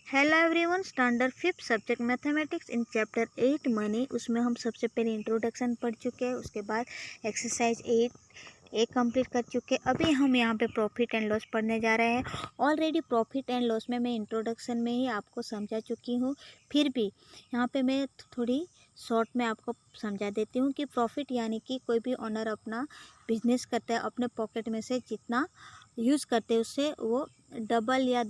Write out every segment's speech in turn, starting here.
Hello everyone, standard fifth subject mathematics in chapter 8 money. उसमें हम सबसे पहले इंट्रोडक्शन पढ़ चुके हैं, उसके बाद एक्सरसाइज 8 कंप्लीट कर चुके हैं। अभी हम यहाँ पे प्रॉफिट एंड लॉस पढ़ने जा रहे हैं। ऑलरेडी प्रॉफिट एंड लॉस में मैं इंट्रोडक्शन में ही आपको समझा चुकी हूँ, फिर भी यहाँ पे मैं थोड़ी शॉर्ट में आपको समझा देती हूँ कि प्रॉफिट यानी कि कोई भी ओनर अपना बिजनेस करता है, अपने पॉकेट में से जितना यूज़ करते हैं उससे वो डबल या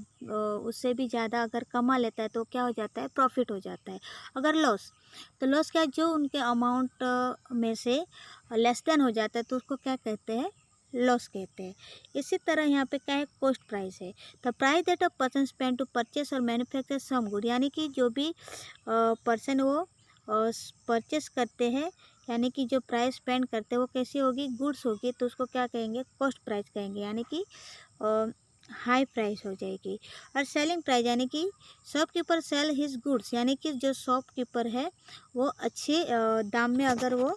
उससे भी ज़्यादा अगर कमा लेता है तो क्या हो जाता है, प्रॉफिट हो जाता है। अगर लॉस, तो लॉस क्या, जो उनके अमाउंट में से लेस देन हो जाता है तो उसको क्या कहते हैं, लॉस कहते हैं। इसी तरह यहाँ पे क्या है, कॉस्ट प्राइस है। The price that a person spend to purchase और मैन्युफैक्चर सम गुड, यानी कि जो भी पर्सन वो परचेस करते हैं, यानी कि जो प्राइस स्पेंड करते हैं वो कैसी होगी, गुड्स होगी, तो उसको क्या कहेंगे, कॉस्ट प्राइस कहेंगे, यानी कि हाई प्राइस हो जाएगी। और सेलिंग प्राइस यानी कि शॉपकीपर सेल हिज गुड्स, यानी कि जो शॉपकीपर है वो अच्छे दाम में अगर वो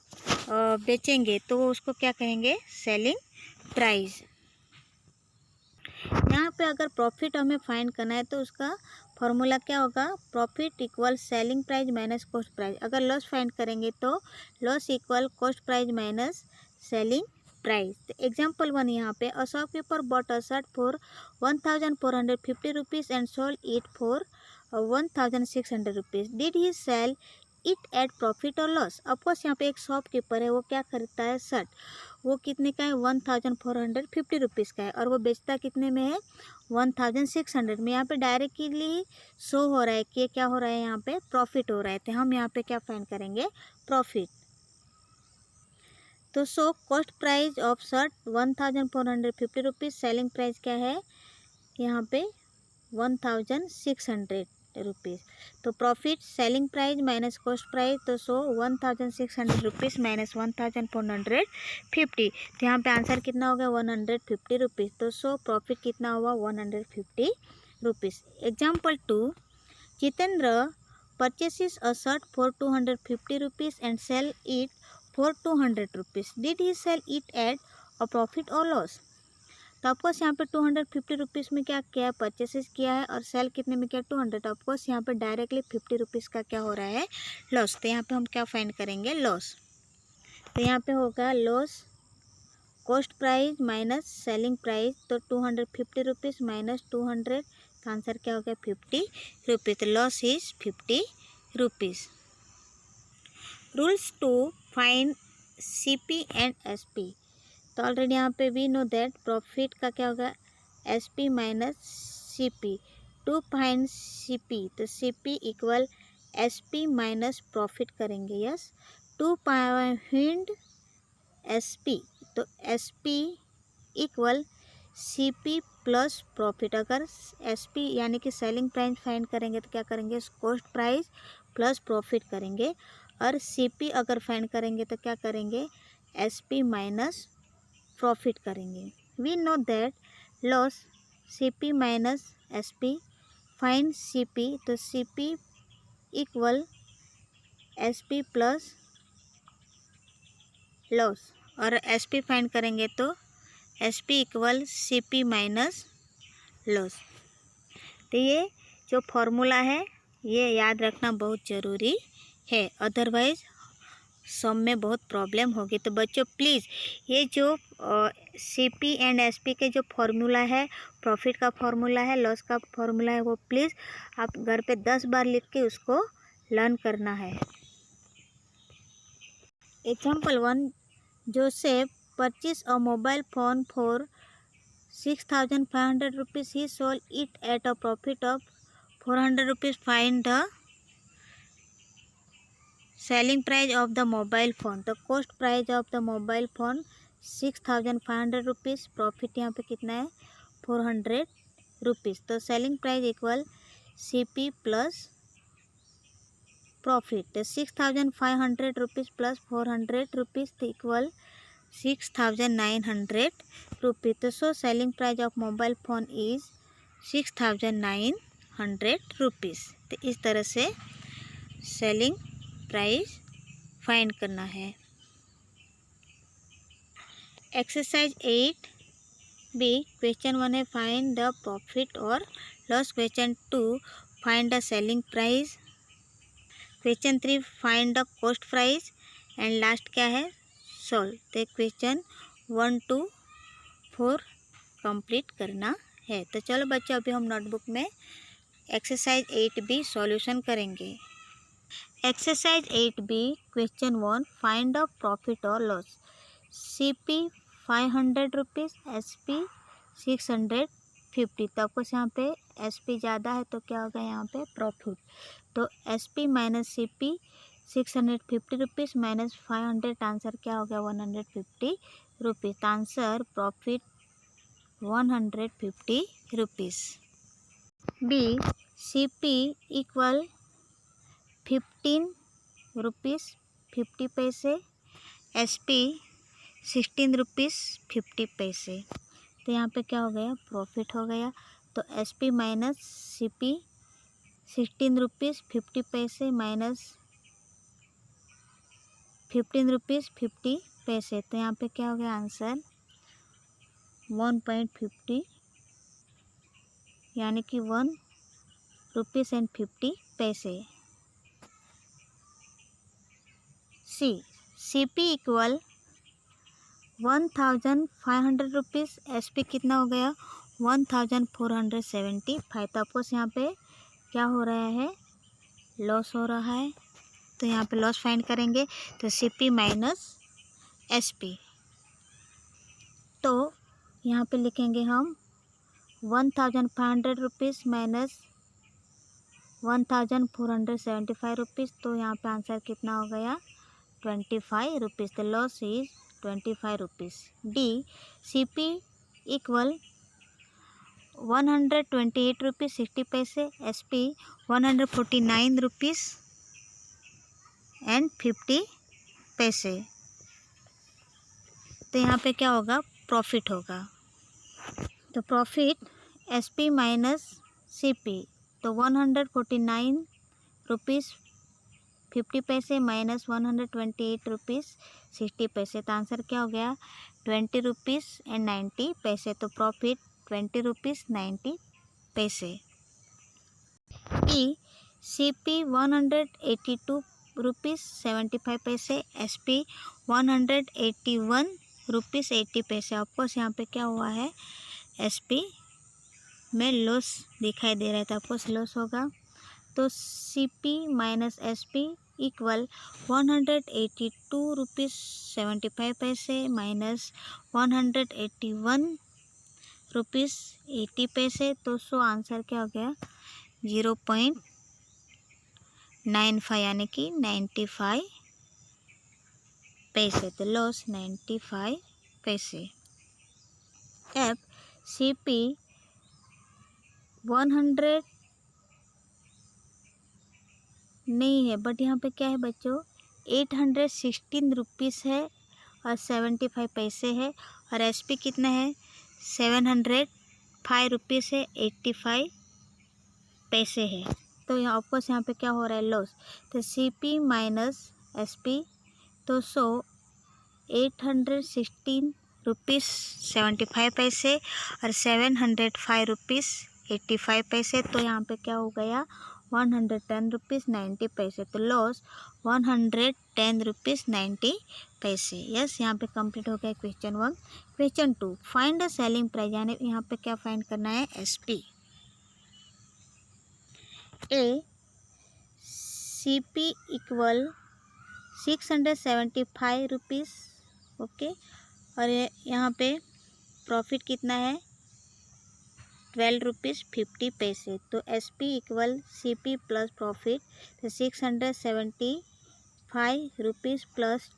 बेचेंगे तो वो उसको क्या कहेंगे, सेलिंग प्राइस। यहाँ पे अगर प्रॉफिट हमें फाइंड करना है तो उसका फॉर्मूला क्या होगा, profit equal selling price minus cost price. अगर लॉस फाइंड करेंगे तो loss equal cost price minus selling price. Example 1 यहाँ पे, a shopkeeper bought a shirt for 1450 rupees and sold it for 1600 rupees. Did he sell it at profit और loss. Of course यहाँ पे एक shopkeeper है, वो क्या खरीदता है, शर्ट, वो कितने का है, 1450 रुपीज़ का है, और वो बेचता कितने में है, 1600 में। यहाँ पे डायरेक्टली शो हो रहा है कि क्या हो रहा है, यहाँ पे प्रॉफिट हो रहा है, तो हम यहाँ पे क्या फाइंड करेंगे, प्रॉफिट। तो so cost price of shirt 1450 rupees, selling price क्या है यहाँ पे 1600 रुपीज़। तो profit selling price minus cost price, तो सो 1600 रुपीज़ माइनस 1450, तो यहाँ पे आंसर कितना हो गया, 150 रुपीज़। तो सो प्रॉफिट कितना हुआ, 150 rupees. Example 2, Jitendra purchases a shirt for 250 rupees and sell it for 200 rupees. Did he sell it at a profit और लॉस। तो ऑफकोर्स यहाँ पे 250 रुपीज़ में क्या किया है, परचेसेस किया है, और सेल कितने में किया, 200। ऑफकोर्स यहाँ पे डायरेक्टली 50 रुपीज़ का क्या हो रहा है, लॉस। तो यहाँ पे हम क्या फाइंड करेंगे, लॉस। तो यहाँ पे होगा loss cost price minus selling price, तो 250 रुपीज़ माइनस 200, का आंसर क्या हो गया, 50 रुपीज़। तो loss is 50 rupees. Rules to find CP and SP। तो ऑलरेडी यहाँ पे वी नो दैट प्रॉफिट का क्या होगा, SP minus CP। To find CP, तो CP equal SP minus profit करेंगे, यस। टू फाइंड SP, तो SP equal CP plus profit. अगर SP यानी कि सेलिंग प्राइस फाइंड करेंगे तो क्या करेंगे, कॉस्ट प्राइस प्लस प्रॉफिट करेंगे, और CP अगर फाइंड करेंगे तो क्या करेंगे, SP माइनस प्रॉफिट करेंगे। We know that loss CP minus SP, find CP, तो CP equal SP plus loss, और SP फाइंड करेंगे तो SP equal CP minus loss. तो ये जो फॉर्मूला है ये याद रखना बहुत ज़रूरी है, अदरवाइज़ सम में बहुत प्रॉब्लम होगी। तो बच्चों प्लीज़ ये जो CP एंड SP के जो फॉर्मूला है, प्रॉफिट का फॉर्मूला है, लॉस का फॉर्मूला है, वो प्लीज़ आप घर पे 10 बार लिख के उसको लर्न करना है। Example 1, Joseph purchase a mobile phone for 6500 rupees. He sold it at a profit of 400 rupees. Find the selling price of the mobile phone. The cost price of the mobile phone 6500 rupees. Profit यहाँ पे कितना है, 400 rupees. तो selling price equal CP plus profit. तो 6500 rupees plus 400 rupees equal 6900 rupees. So selling price of mobile phone is 6900 rupees. तो इस तरह से सेलिंग प्राइस फाइंड करना है। एक्सरसाइज 8B, क्वेश्चन 1 है फाइंड द प्रॉफिट और loss. Question 2, find the selling price. Question 3 find the cost price and last क्या है सॉल्व। तो क्वेश्चन 1 to 4 कंप्लीट करना है। तो चलो बच्चों अभी हम नोटबुक में एक्सरसाइज 8B सॉल्यूशन करेंगे। Exercise 8B question 1 find the profit और लॉस। CP 500 rupees, SP 650। तो आपको यहाँ पे SP ज़्यादा है तो क्या होगा यहाँ पे प्रॉफिट। तो SP minus CP 650 rupees minus 500, answer क्या हो गया 150 rupees. Answer profit 150 rupees. B CP equal 15 rupees 50 पैसे, SP 16 रुपीज़ 50 पैसे। तो यहाँ पे क्या हो गया प्रॉफिट हो गया। तो SP माइनस CP 16 रुपीज़ 50 पैसे माइनस 15 रुपीज़ 50 पैसे। तो यहाँ पे क्या हो गया आंसर 1.50 यानी कि 1 रुपीज़ एंड 50 पैसे। C CP equal 1500 rupees, SP कितना हो गया 1475। तो आपको यहाँ पे क्या हो रहा है लॉस हो रहा है। तो यहाँ पे लॉस फाइंड करेंगे तो CP माइनस SP। तो यहाँ पे लिखेंगे हम 1500 रुपीज़ माइनस 1475 रुपीज़। तो यहाँ पे आंसर कितना हो गया 25 रुपीज़। तो loss is 25 rupees. D CP equal 128 rupees 60 पैसे, SP 149 रुपीज़ एंड 50 पैसे। तो यहाँ पे क्या होगा प्रॉफिट होगा। तो प्रॉफिट SP माइनस CP, तो 149 रुपीज़ 50 पैसे माइनस 128 रुपीज़ 60 पैसे। तो आंसर क्या हो गया 20 रुपीज़ एंड 90 पैसे। तो प्रॉफिट 20 रुपीज़ 90 पैसे। E CP 182 रुपीज़ 75 पैसे, SP 181 रुपीज़ 80 पैसे। ऑफकोर्स यहाँ पे क्या हुआ है SP में लॉस दिखाई दे रहा है तो ऑफकोर्स लॉस होगा। तो CP minus SP equal 182 rupees 75 पैसे माइनस 181 रुपीज़ 80 पैसे। तो सो आंसर क्या हो गया 0.95 यानी कि 95 पैसे। तो लॉस 95 पैसे। F CP 100 नहीं है बट यहाँ पे क्या है बच्चों 816 रुपीज़ है और 75 पैसे है और SP कितना है 705 रुपीज़ है 85 पैसे है। तो यहाँ ऑफकोर्स यहाँ पे क्या हो रहा है लॉस। तो CP माइनस SP, तो 816 रुपीज़ 75 पैसे और 705 रुपीज़ 85 पैसे। तो यहाँ पे क्या हो गया 110 रुपीज़ 90 पैसे। तो लॉस 110 रुपीज़ 90 पैसे। यस यहाँ पे कंप्लीट हो गया question 1। Question 2 find the selling price, यानी यहाँ पे क्या फाइंड करना है SP। A CP equal 675 rupees okay, और यहाँ पे प्रॉफिट कितना है 12 रुपीज़ 50 पैसे। तो SP equal CP plus profit, तो 675 रुपीज़ प्लस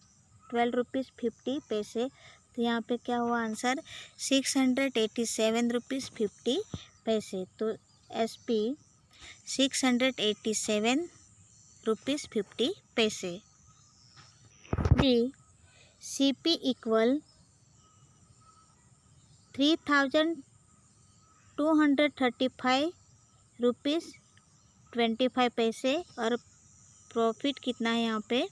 12 रुपीज़ 50 पैसे। तो यहाँ पे क्या हुआ आंसर 687 रुपीज़ 50 पैसे। तो SP 687 रुपीज़ 50 पैसे। B CP इक्वल 3235 रुपीज़ 25 पैसे और प्रॉफिट कितना है यहाँ पे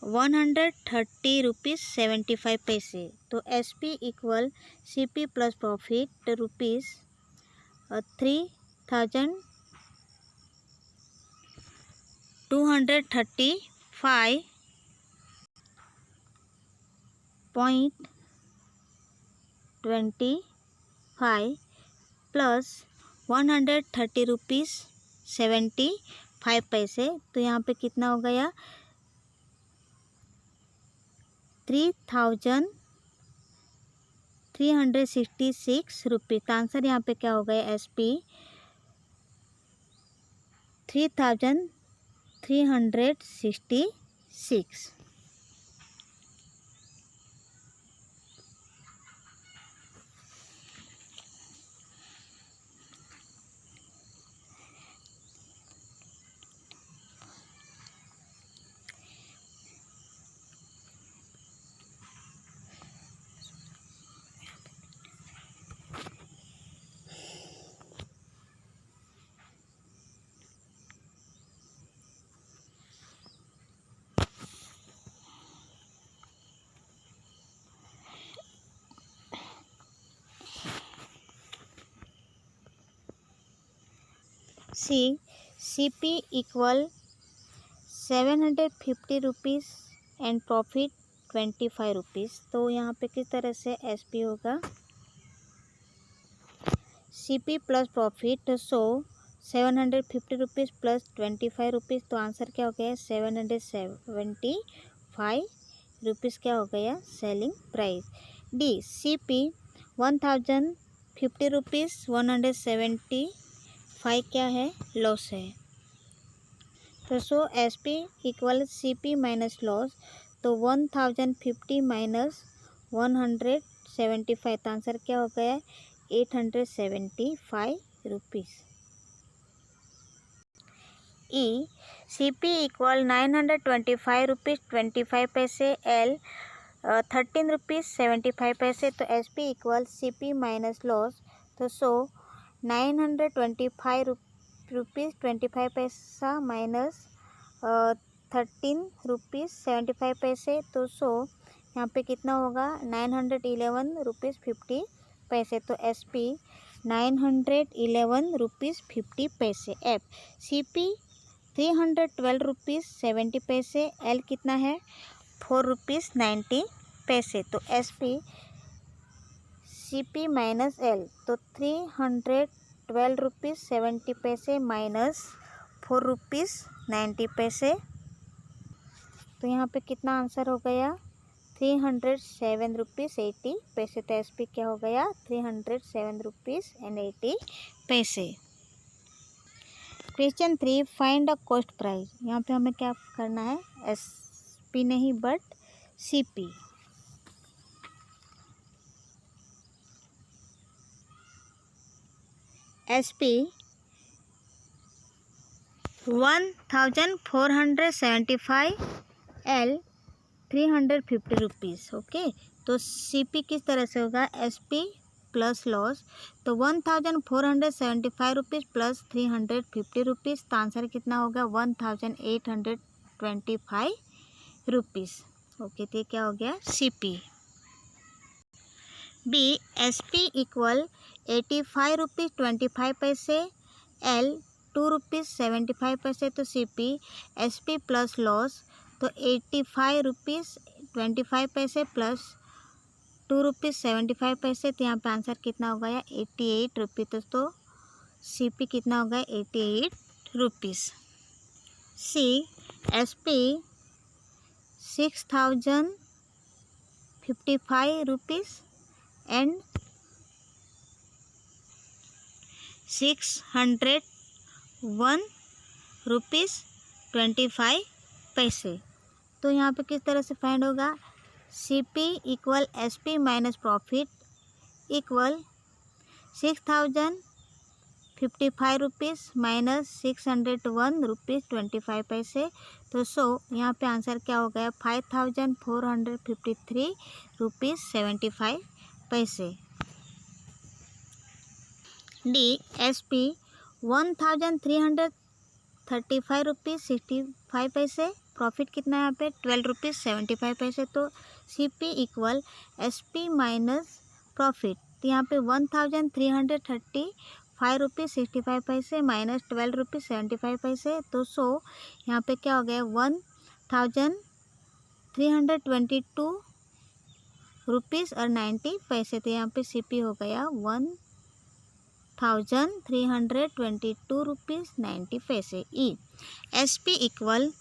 130 रुपीज़ 75 पैसे। तो SP equal CP plus profit rupees 3035 235.25 plus 130 rupees 75 पैसे। तो यहाँ पे कितना हो गया 3,366 रुपये। तो आंसर यहाँ पे क्या हो गया SP 3,366। CP equal 750 rupees and profit 25 rupees. तो यहाँ पे किस तरह से SP होगा CP प्लस प्रॉफिट। सो 750 रुपीज़ प्लस 25 रुपीज़। तो आंसर क्या हो गया 775 रुपीज़ क्या हो गया selling price. D CP 1050 rupees 175 क्या है लॉस है। तो सो SP equal CP minus loss. तो 1050 माइनस 175। तो आंसर क्या हो गया 875 rupees. E CP equal 925 rupees 25 पैसे। L 13 रुपीज़ 75 पैसे। तो SP equal CP minus loss. तो सो 925 रुपीज़ 25 पैसा माइनस 13 रुपीज़ 75 पैसे। तो सो यहाँ पे कितना होगा 911 रुपीज़ 50 पैसे। तो SP 911 रुपीज़ 50 पैसे। F CP 312 रुपीज़ 70 पैसे। L कितना है 4 रुपीज़ 90 पैसे। तो SP CP माइनस L। तो 312 रुपीज़ 70 पैसे माइनस 4 रुपीज़ 90 पैसे। तो यहाँ पे कितना आंसर हो गया 307 रुपीज़ 80 पैसे। तो SP क्या हो गया 307 रुपीज़ एंड 80 पैसे। Question 3 find the cost price. यहाँ पे हमें क्या करना है SP नहीं but CP। SP 1475 L 350 rupees. Okay तो CP किस तरह से होगा SP प्लस लॉस। तो 1475 रुपीज़ प्लस 350 रुपीज़। तो आंसर कितना होगा 1825 रुपीज़। ओके तो ये क्या हो गया CP। B SP equal 85 rupees 25 पैसे। L 2 रुपीज़ 75 पैसे। तो CP SP प्लस लॉस। तो 85 रुपीज़ 25 पैसे प्लस 2 रुपीज़ 75 पैसे। तो यहाँ पे आंसर कितना हो गया 88 रुपीज़। तो CP कितना हो गया 88 rupees. C SP 6055 rupees and 601 rupees 25 पैसे। तो यहाँ पे किस तरह से फाइंड होगा CP equal SP minus profit equal 6055 rupees minus 601 rupees 25 पैसे। तो सो यहाँ पे आंसर क्या हो गया 5453 रुपीज़ 75 पैसे। D SP 1335 रुपीज़ 65 पैसे। प्रॉफिट कितना है यहाँ पे 12 रुपीज़ 75 पैसे। तो CP equal SP minus profit. तो यहाँ पे 1335 ₹5.65 माइनस ₹12.75। तो सो यहाँ पे क्या हो गया, 1322 रुपीज़ और 90 पैसे। तो यहाँ पे CP हो गया 1322 रुपीज़ 90 पैसे। ई SP इक्वल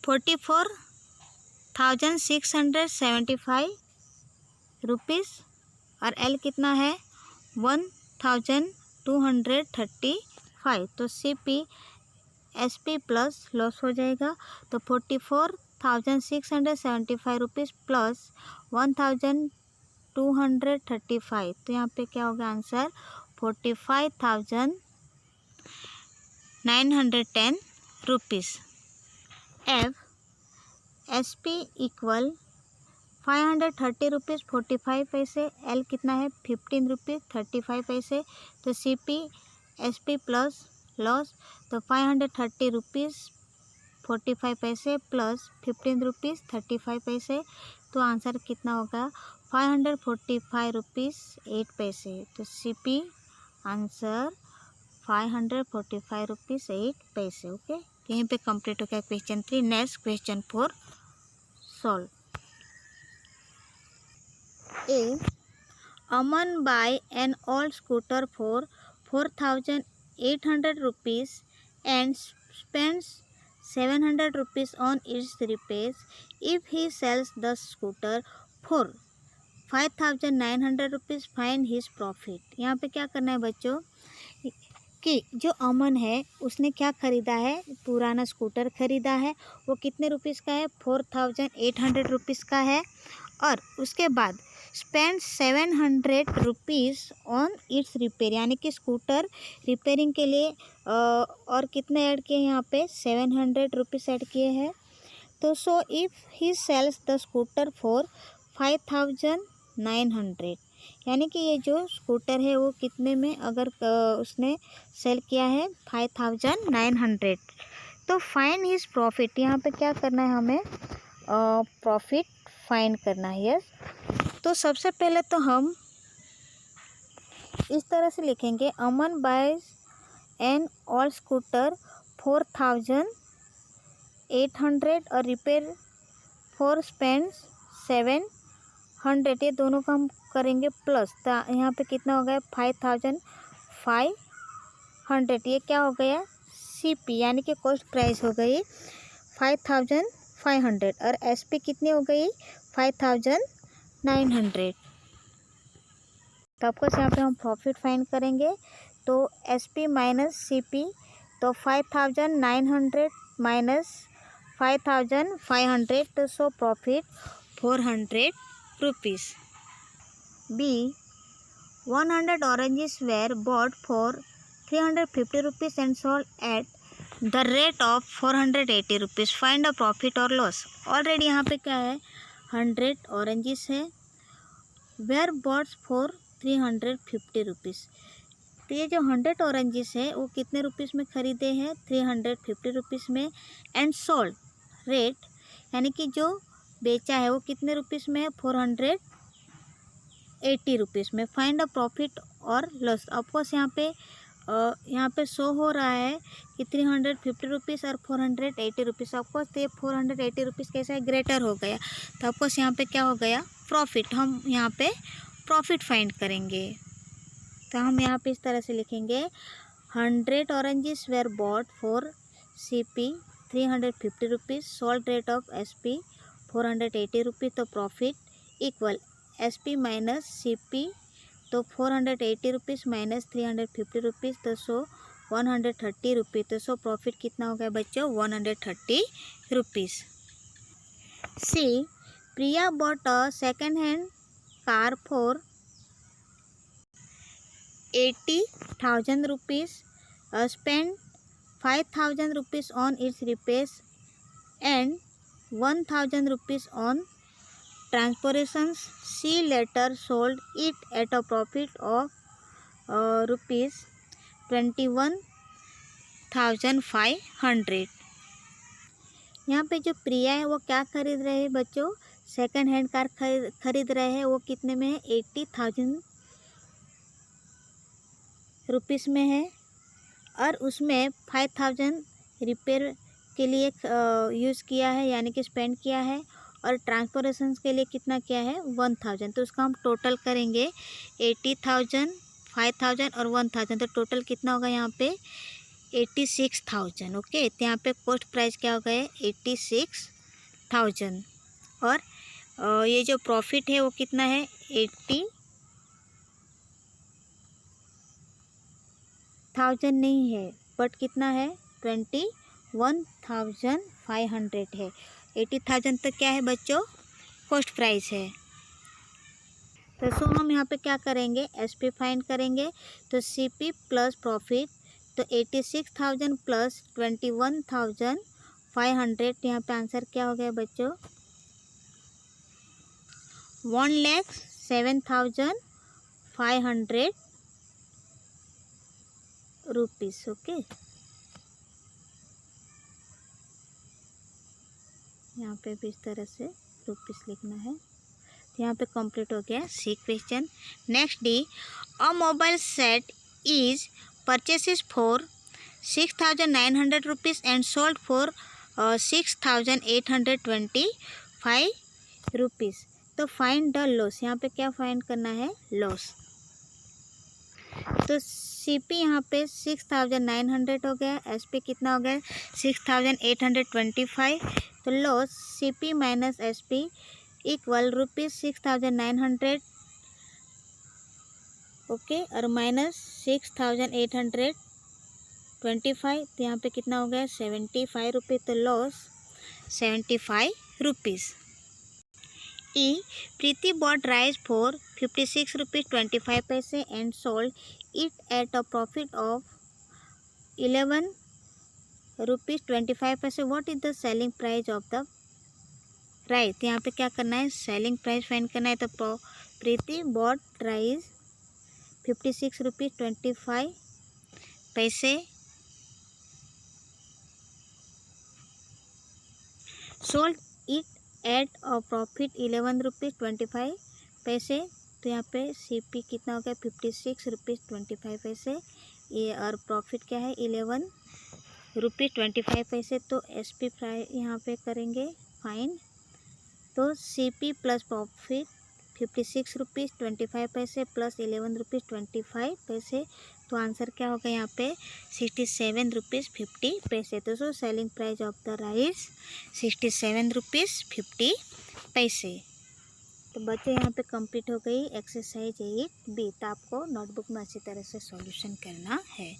44,675 रुपीज़ और L कितना है 1,235। तो CP SP प्लस लॉस हो जाएगा। तो 44,675 रुपीज़ प्लस 1,235। तो यहाँ पे क्या होगा answer 45,910 rupees. F SP equal 530 rupees 45 पैसे। L कितना है 15 रुपीज़ 35 पैसे। तो CP SP प्लस लॉस। तो 530 रुपीज़ 45 पैसे प्लस 15 रुपीज़ 35 पैसे। तो आंसर कितना होगा 545 रुपीज़ 8 पैसे। तो CP आंसर 545 रुपीज़ 8 पैसे। ओके, यहीं पे कंप्लीट हो गया question 3। Next question 4 solve. A. Aman buy an old scooter for 4,800 rupees and spends 700 rupees on its repairs. If he sells the scooter for 5,900 rupees, find his profit। यहाँ पे क्या करना है बच्चों कि जो अमन है उसने क्या ख़रीदा है, पुराना स्कूटर ख़रीदा है। वो कितने रुपीज़ का है 4,800 रुपीज़ का है। और उसके बाद spend 700 rupees on it's repair, यानी कि स्कूटर रिपेयरिंग के लिए और कितने ऐड किए यहाँ पे 700 रुपीज़ ऐड किए हैं। तो so if he sells the scooter for 5,900, यानी कि ये जो स्कूटर है वो कितने में अगर उसने सेल किया है 5,900। तो फाइंड हिज प्रॉफिट, यहाँ पे क्या करना है हमें प्रॉफिट फाइंड करना है। यस, तो सबसे पहले तो हम इस तरह से लिखेंगे अमन बाइज एन ऑल स्कूटर 4,800 और रिपेयर फॉर स्पेंड 700। ये दोनों का हम करेंगे प्लस, तो यहाँ पे कितना हो गया 5,500। ये क्या हो गया CP, यानी कि कॉस्ट प्राइस हो गई 5,500 और SP कितनी हो गई 5,900। तो आपको यहाँ पे हम प्रॉफिट फाइंड करेंगे। तो SP माइनस CP, तो 5,900 माइनस 5,500, तो so profit 400 rupees. B. 100 oranges were bought for 350 rupees and sold at the rate of 480 rupees. Find a profit or loss। Already यहाँ पे क्या है 100 ऑरेंजेस है, वेयर बॉट फॉर 350 रुपीज़। तो ये जो 100 ऑरेंजेस है वो कितने रुपीज़ में ख़रीदे हैं 350 रुपीज़ में। एंड सोल्ड रेट, यानी कि जो बेचा है वो कितने रुपीज़ में है 480 रुपीज़ में। फाइंड अ प्रॉफिट और लॉस। ऑफकोर्स यहाँ पे शो हो रहा है कि 350 रुपीज़ और 480 रुपीज़। ऑफकोर्स तो ये 480 रुपीज़ कैसा है ग्रेटर हो गया। तो ऑफकोर्स यहाँ पे क्या हो गया प्रॉफिट। हम यहाँ पे प्रॉफिट फाइंड करेंगे। तो हम यहाँ पे इस तरह से लिखेंगे 100 oranges were bought for CP 350 rupees, sold rate of SP 480 rupees. तो profit equal SP minus CP, तो 480 रुपीज़ माइनस 350 रुपीज़, तो सो 130 रुपीज़। तो सो प्रॉफिट कितना हो गया बच्चों 130 rupees. C. Priya bought a second hand car for 80,000 rupees, spent 5,000 rupees on its repairs and 1,000 rupees on transportations. She later sold it at a profit of rupees 21,500। यहाँ पे जो प्रिया है वो क्या खरीद रहे हैं बच्चों सेकंड हैंड कार खरीद रहे हैं, वो कितने में है, 80,000 रुपीज़ में है, और उसमें 5,000 रिपेयर के लिए यूज़ किया है, यानी कि स्पेंड किया है, और ट्रांसपोर्टेशन के लिए कितना किया है, 1,000। तो उसका हम टोटल करेंगे 80,000, 5,000 और 1,000, तो टोटल कितना होगा यहाँ पे 86,000। ओके, तो यहाँ पे कॉस्ट प्राइस क्या हो गया, 86,000, और ये जो प्रॉफिट है वो कितना है, 80,000 नहीं है, बट कितना है, 21,500 है। 80,000 तक क्या है बच्चों, कॉस्ट प्राइस है। तो सो हम यहाँ पे क्या करेंगे, एसपी फाइंड करेंगे। तो सीपी प्लस प्रॉफिट, तो 86,000 प्लस 21,500, यहाँ पे आंसर क्या हो गया बच्चों, 1,07,500 रुपीज़। ओके, यहाँ पे भी इस तरह से रुपीज़ लिखना है। यहाँ पे कंप्लीट हो गया C question. Next D, a mobile set is purchases for 6,900 rupees and sold for 6,825 rupees. तो फाइंड द लॉस, यहाँ पे क्या फाइंड करना है, लॉस। तो सीपी यहाँ पे 6,900 हो गया, एसपी कितना हो गया, 6,825। तो loss CP minus SP equal ₹6,900, okay, और माइनस 6,825, तो यहाँ पे कितना हो गया, 75 रुपये। तो लॉस 75 रुपीज़। ई, Preeti bought rice for 56 rupees 25 पैसे and sold it at a profit of 11 rupees 25 पैसे। What is the selling price of the rice. तो यहाँ पे क्या करना है, सेलिंग प्राइस फाइंड करना है। तो प्रीति बॉट राइस 56 रुपीज़ 25 पैसे, sold it at a profit 11 rupees 25 पैसे। तो यहाँ पे सीपी कितना हो गया, 56 रुपीज़ 25 पैसे, ये, और प्रॉफिट क्या है, 11 रुपीज़ 25 पैसे। तो एसपी प्राइस यहाँ पे करेंगे फाइन। तो सीपी प्लस प्रॉफिट 56 रुपीज़ 25 पैसे प्लस 11 रुपीज़ 25 पैसे। तो आंसर क्या होगा यहाँ पे, 67 रुपीज़ 50 पैसे। तो so selling price of the rice 67 rupees 50 पैसे। तो बच्चे यहाँ पे कंप्लीट हो गई एक्सरसाइज 8B। तो आपको नोटबुक में अच्छी तरह से सॉल्यूशन करना है।